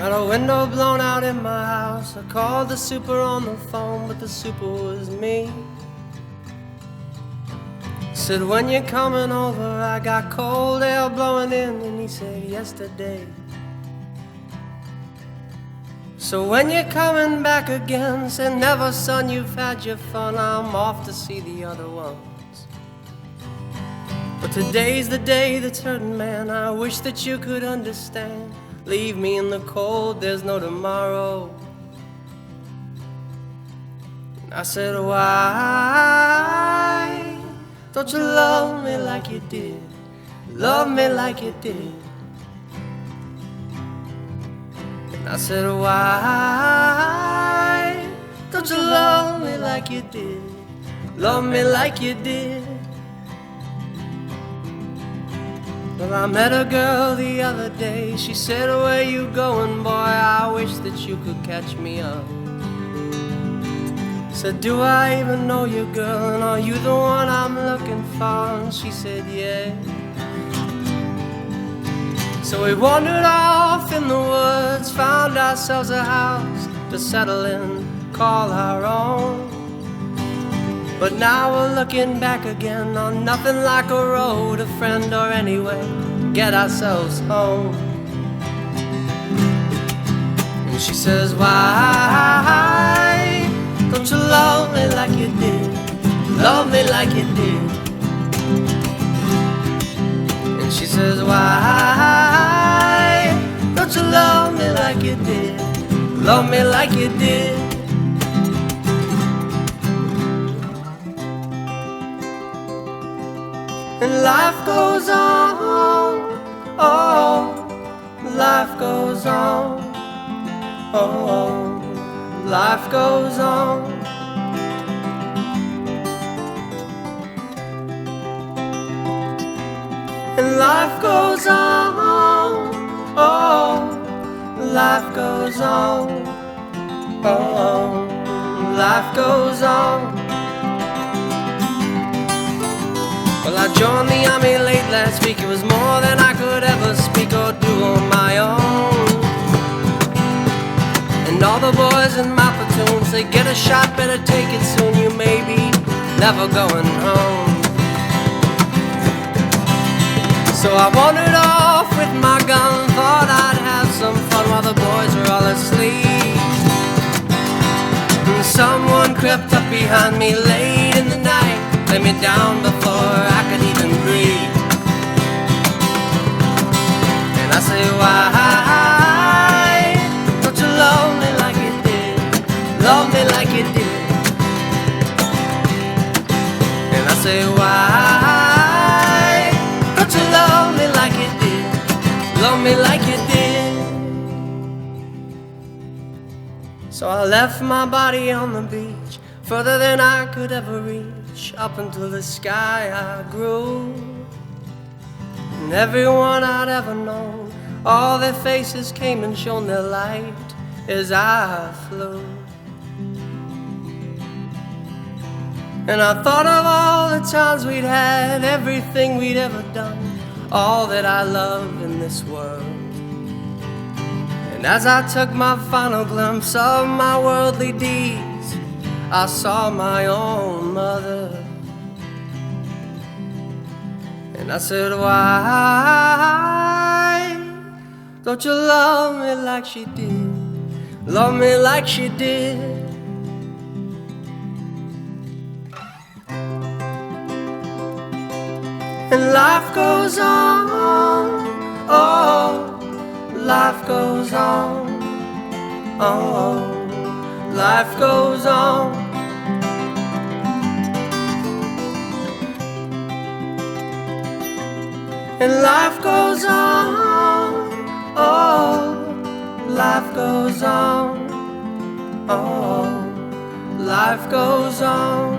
Got a window blown out in my house. I called the super on the phone, but the super was me. Said, when you're coming over, I got cold air blowing in. And he said, yesterday. So when you're coming back again, said, never son, you've had your fun. I'm off to see the other ones. But today's the day that's hurting, man. I wish that you could understand. Leave me in the cold, there's no tomorrow. And I said, why don't you love me like you did? Love me like you did. And I said, why don't you love me like you did? Love me like you did. Well, I met a girl the other day. She said, where you going, boy? I wish that you could catch me up. Said, do I even know you, girl? And are you the one I'm looking for? And she said, yeah. So we wandered off in the woods, found ourselves a house to settle in, call our own. But now we're looking back again on nothing like a road, a friend, or anyway, get ourselves home. And she says, why don't you love me like you did? Love me like you did. And she says, why don't you love me like you did? Love me like you did. And life goes on, oh, life goes on, oh, life goes on. And life goes on, oh, life goes on, oh, life goes on. Well, I joined the army late last week. It was more than I could ever speak or do on my own. And all the boys in my platoon say, get a shot, better take it soon. You may be never going home. So I wandered off with my gun, thought I'd have some fun while the boys were all asleep. And someone crept up behind me late in the night, laid me down before I could even breathe. And I say, why don't you love me like you did? Love me like you did. And I say, why don't you love me like you did? Love me like you did. So I left my body on the beach, further than I could ever reach. Up until the sky I grew. And everyone I'd ever known, all their faces came and shone their light as I flew. And I thought of all the times we'd had, everything we'd ever done, all that I love in this world. And as I took my final glimpse of my worldly deeds, I saw my own mother. And I said, why don't you love me like she did? Love me like she did. And life goes on, oh, life goes on, oh, life goes on. And life goes on, oh, life goes on, oh, life goes on.